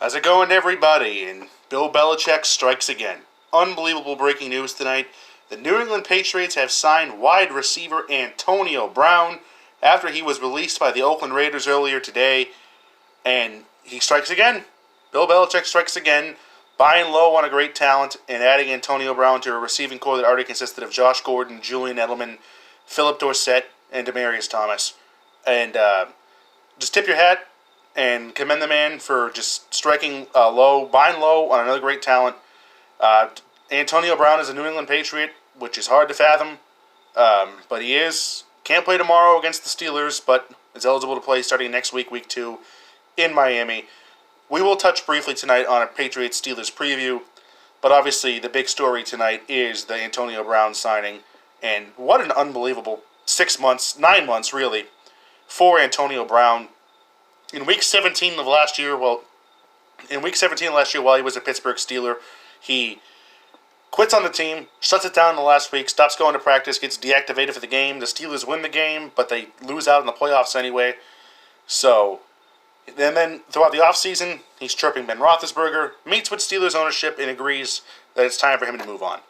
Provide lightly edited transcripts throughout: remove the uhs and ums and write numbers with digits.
How's it going, everybody? And Bill Belichick strikes again. Unbelievable breaking news tonight. The New England Patriots have signed wide receiver Antonio Brown after he was released by the Oakland Raiders earlier today. And he strikes again. Bill Belichick strikes again, buying low on a great talent and adding Antonio Brown to a receiving corps that already consisted of Josh Gordon, Julian Edelman, Philip Dorsett, and Demaryius Thomas. And just tip your hat and commend the man for just striking low, buying low on another great talent. Antonio Brown is a New England Patriot, which is hard to fathom, but he is. Can't play tomorrow against the Steelers, but is eligible to play starting next week, week 2, in Miami. We will touch briefly tonight on a Patriots Steelers preview, but obviously the big story tonight is the Antonio Brown signing, and what an unbelievable 9 months really, for Antonio Brown. In week 17 of last year, while he was a Pittsburgh Steeler, he quits on the team, shuts it down in the last week, stops going to practice, gets deactivated for the game. The Steelers win the game, but they lose out in the playoffs anyway. So, and then throughout the offseason, he's chirping Ben Roethlisberger, meets with Steelers ownership, and agrees that it's time for him to move on.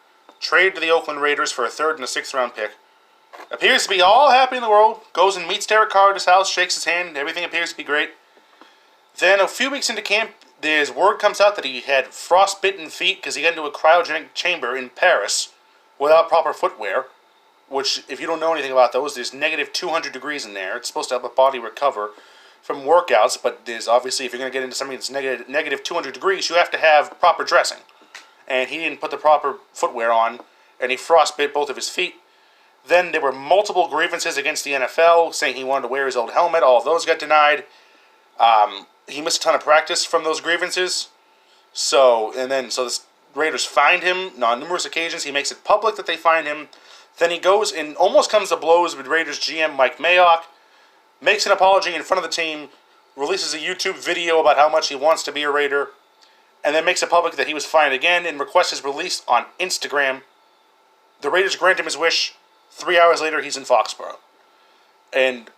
Traded to the Oakland Raiders for a 3rd and a 6th round pick. Appears to be all happy in the world, goes and meets Derek Carr at his house, shakes his hand, everything appears to be great. Then a few weeks into camp, word comes out that he had frostbitten feet because he got into a cryogenic chamber in Paris without proper footwear, which, if you don't know anything about those, there's negative 200 degrees in there. It's supposed to help the body recover from workouts, but there's obviously, if you're going to get into something that's negative 200 degrees, you have to have proper dressing. And he didn't put the proper footwear on, and he frostbit both of his feet. Then there were multiple grievances against the NFL, saying he wanted to wear his old helmet. All of those got denied. He missed a ton of practice from those grievances. So the Raiders fined him on numerous occasions. He makes it public that they fined him. Then he goes and almost comes to blows with Raiders GM Mike Mayock, makes an apology in front of the team, releases a YouTube video about how much he wants to be a Raider, and then makes it public that he was fined again and requests his release on Instagram. The Raiders grant him his wish. 3 hours later, he's in Foxborough. And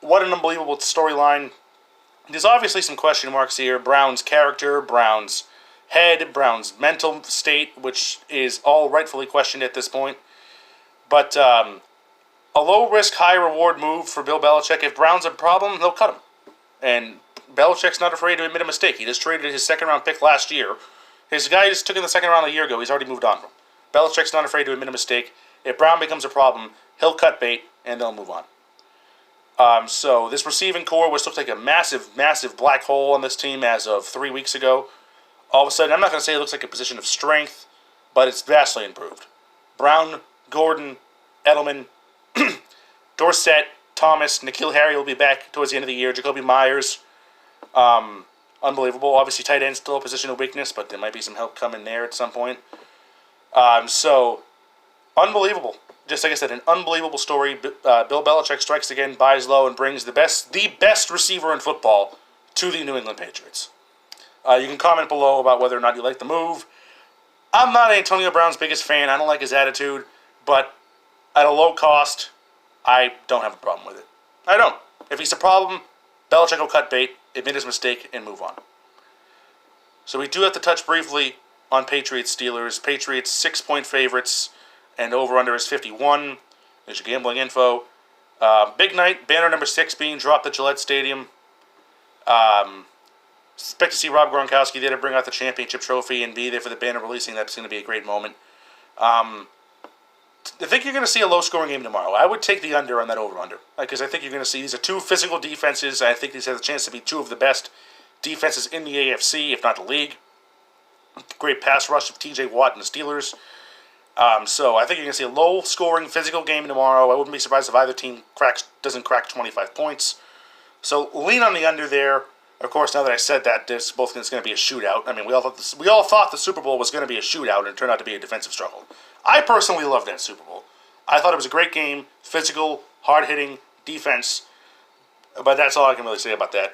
what an unbelievable storyline. There's obviously some question marks here. Brown's character, Brown's head, Brown's mental state, which is all rightfully questioned at this point. But a low-risk, high-reward move for Bill Belichick. If Brown's a problem, they'll cut him. And Belichick's not afraid to admit a mistake. He just traded his 2nd-round pick last year. His guy just took in the 2nd round a year ago. He's already moved on from him. Belichick's not afraid to admit a mistake. If Brown becomes a problem, he'll cut bait, and they'll move on. So this receiving core, which looked like a massive, massive black hole on this team as of 3 weeks ago, all of a sudden, I'm not going to say it looks like a position of strength, but it's vastly improved. Brown, Gordon, Edelman, Dorsett, Thomas, N'Keal Harry will be back towards the end of the year. Jacoby Myers, unbelievable. Obviously, tight end still a position of weakness, but there might be some help coming there at some point. So, unbelievable. Just like I said, an unbelievable story. Bill Belichick strikes again, buys low, and brings the best receiver in football to the New England Patriots. You can comment below about whether or not you like the move. I'm not Antonio Brown's biggest fan. I don't like his attitude, but at a low cost, I don't have a problem with it. I don't. If he's a problem, Belichick will cut bait, admit his mistake, and move on. So we do have to touch briefly on Patriots Steelers. Patriots 6-point favorites, and over-under is 51. There's your gambling info. Big night, banner number 6 being dropped at Gillette Stadium. Expect to see Rob Gronkowski there to bring out the championship trophy and be there for the banner releasing. That's going to be a great moment. I think you're going to see a low-scoring game tomorrow. I would take the under on that over-under, because I think you're going to see these are 2 physical defenses. I think these have the chance to be 2 of the best defenses in the AFC, if not the league. Great pass rush of T.J. Watt and the Steelers. So I think you're going to see a low-scoring physical game tomorrow. I wouldn't be surprised if either team doesn't crack 25 points. So lean on the under there. Of course, now that I said that, it's going to be a shootout. I mean, we all thought the Super Bowl was going to be a shootout, and it turned out to be a defensive struggle. I personally loved that Super Bowl. I thought it was a great game, physical, hard-hitting, defense. But that's all I can really say about that.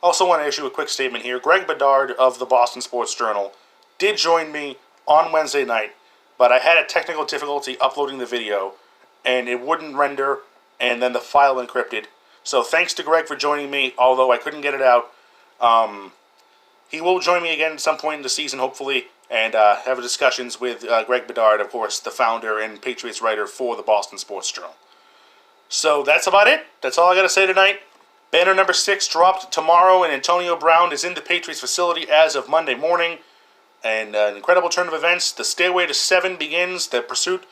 Also want to issue a quick statement here. Greg Bedard of the Boston Sports Journal did join me on Wednesday night, but I had a technical difficulty uploading the video, and it wouldn't render, and then the file encrypted. So thanks to Greg for joining me, although I couldn't get it out. he will join me again at some point in the season, hopefully, and have discussions with Greg Bedard, of course, the founder and Patriots writer for the Boston Sports Journal. So that's about it. That's all I got to say tonight. Banner number 6 dropped tomorrow, and Antonio Brown is in the Patriots facility as of Monday morning. And an incredible turn of events. The stairway to 7 begins. The pursuit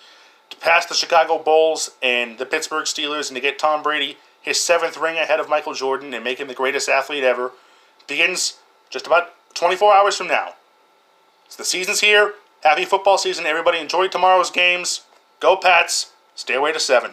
to pass the Chicago Bulls and the Pittsburgh Steelers and to get Tom Brady his 7th ring ahead of Michael Jordan and make him the greatest athlete ever begins just about 24 hours from now. So the season's here. Happy football season. Everybody enjoy tomorrow's games. Go Pats. Stairway to 7.